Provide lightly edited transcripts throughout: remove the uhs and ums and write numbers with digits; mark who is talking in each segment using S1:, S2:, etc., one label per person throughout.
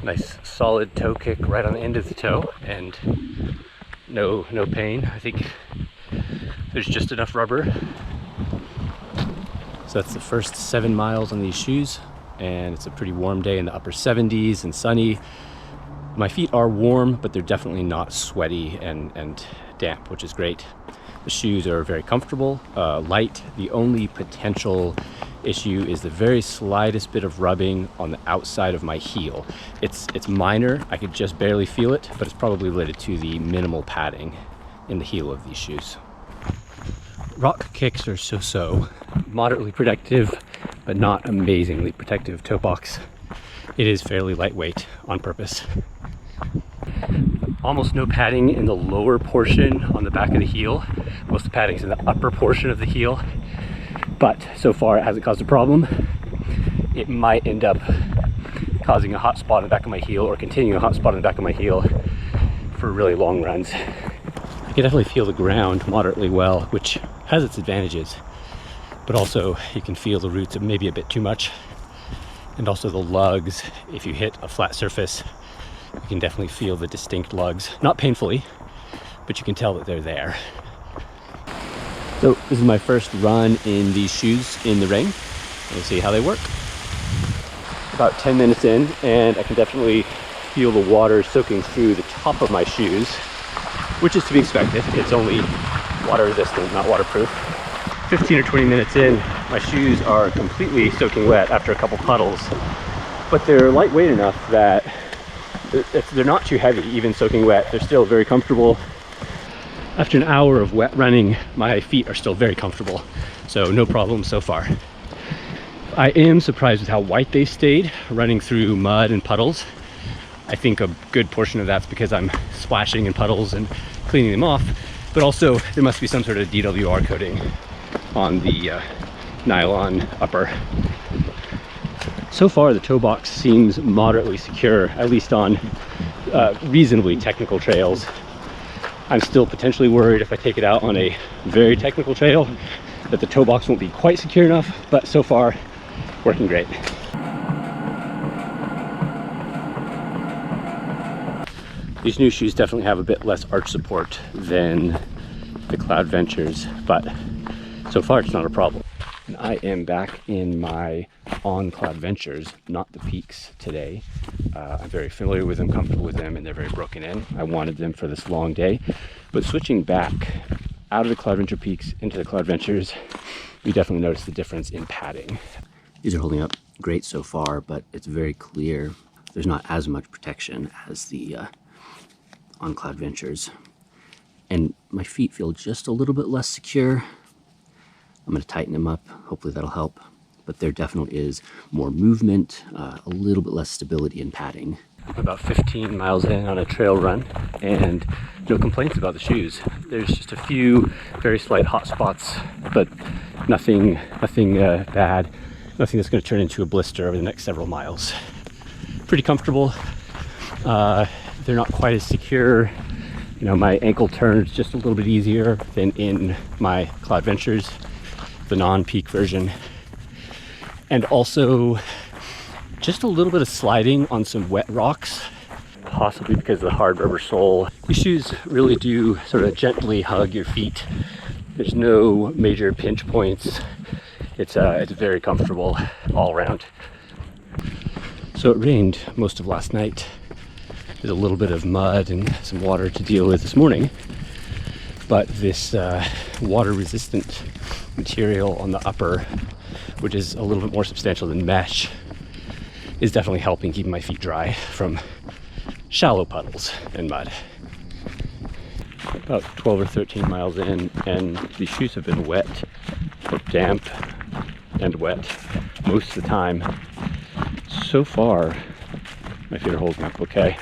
S1: Nice solid toe kick right on the end of the toe, and no pain. I think there's just enough rubber. So that's the first 7 miles on these shoes, and it's a pretty warm day in the upper 70s and sunny. My feet are warm, but they're definitely not sweaty and damp, which is great. The shoes are very comfortable, light. The only potential issue is the very slightest bit of rubbing on the outside of my heel. It's minor, I could just barely feel it, but it's probably related to the minimal padding in the heel of these shoes. Rock kicks are so-so, moderately protective, but not amazingly protective toe box. It is fairly lightweight on purpose. Almost no padding in the lower portion on the back of the heel. Most of the padding is in the upper portion of the heel, but so far it hasn't caused a problem. It might end up causing a hot spot on the back of my heel, or continuing a hot spot on the back of my heel for really long runs. I can definitely feel the ground moderately well, which has its advantages, but also you can feel the roots maybe a bit too much, and also the lugs. If you hit a flat surface, you can definitely feel the distinct lugs, not painfully, but you can tell that they're there. So this is my first run in these shoes in the rain. We'll see how they work. About 10 minutes in, and I can definitely feel the water soaking through the top of my shoes, which is to be expected. It's only water resistant, not waterproof. 15 or 20 minutes in, my shoes are completely soaking wet after a couple puddles, but they're lightweight enough that they're not too heavy, even soaking wet. They're still very comfortable. After an hour of wet running, my feet are still very comfortable, so no problem so far. I am surprised with how white they stayed running through mud and puddles. I think a good portion of that's because I'm splashing in puddles and cleaning them off, but also there must be some sort of DWR coating on the nylon upper. So far the toe box seems moderately secure, at least on reasonably technical trails. I'm still potentially worried if I take it out on a very technical trail that the toe box won't be quite secure enough, but so far working great. These new shoes definitely have a bit less arch support than the Cloudventures, but so far it's not a problem. And I am back in my on Cloudventures, not the Peaks today. I'm very familiar with them, comfortable with them, and they're very broken in. I wanted them for this long day, but switching back out of the Cloudventure Peaks into the Cloudventures, you definitely notice the difference in padding. These are holding up great so far, but it's very clear there's not as much protection as the on Cloudventures. And my feet feel just a little bit less secure. I'm going to tighten them up. Hopefully that'll help. But there definitely is more movement, a little bit less stability in padding. I'm about 15 miles in on a trail run, and no complaints about the shoes. There's just a few very slight hot spots, but nothing bad. Nothing that's going to turn into a blister over the next several miles. Pretty comfortable. They're not quite as secure. You know, my ankle turns just a little bit easier than in my Cloudventures, the non-peak version. And also just a little bit of sliding on some wet rocks, possibly because of the hard rubber sole. These shoes really do sort of gently hug your feet. There's no major pinch points. It's very comfortable all around. So it rained most of last night. There's a little bit of mud and some water to deal with this morning, but this water resistant material on the upper, which is a little bit more substantial than mesh, is definitely helping keep my feet dry from shallow puddles and mud. About 12 or 13 miles in, and these shoes have been wet, or damp and wet most of the time. So far, my feet are holding up okay.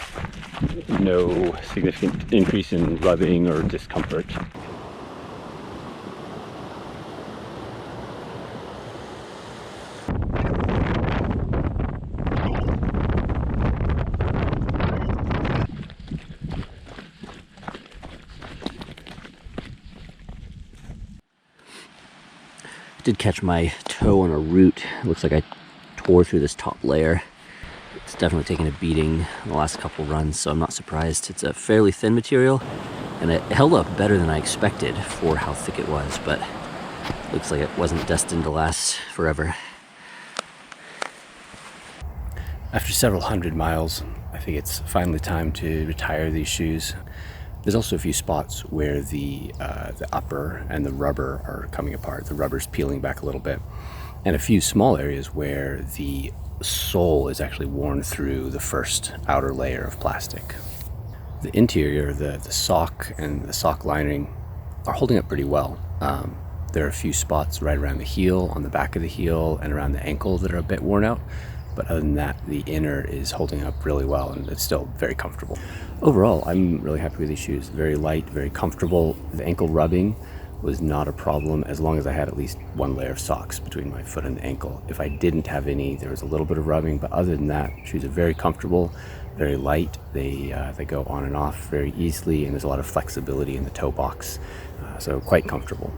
S1: No significant increase in rubbing or discomfort. I did catch my toe on a root. It looks like I tore through this top layer.
S2: It's definitely taken a beating in the last couple runs, so I'm not surprised. It's a fairly thin material, and it held up better than I expected for how thick it was, but looks like it wasn't destined to last forever.
S1: After several hundred miles, I think it's finally time to retire these shoes. There's also a few spots where the upper and the rubber are coming apart. The rubber's peeling back a little bit. And a few small areas where the sole is actually worn through the first outer layer of plastic. The interior, the sock and the sock lining are holding up pretty well. There are a few spots right around the heel, on the back of the heel, and around the ankle that are a bit worn out. But other than that, the inner is holding up really well, and it's still very comfortable. Overall, I'm really happy with these shoes. Very light, very comfortable. The ankle rubbing was not a problem as long as I had at least one layer of socks between my foot and the ankle. If I didn't have any, there was a little bit of rubbing, but other than that, shoes are very comfortable, very light. They go on and off very easily, and there's a lot of flexibility in the toe box, so quite comfortable.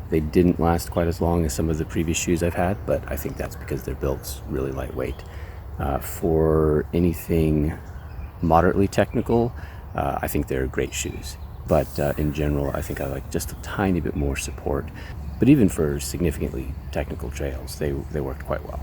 S1: They didn't last quite as long as some of the previous shoes I've had, but I think that's because they're built really lightweight. For anything moderately technical, I think they're great shoes. But in general, I think I like just a tiny bit more support. But even for significantly technical trails, they worked quite well.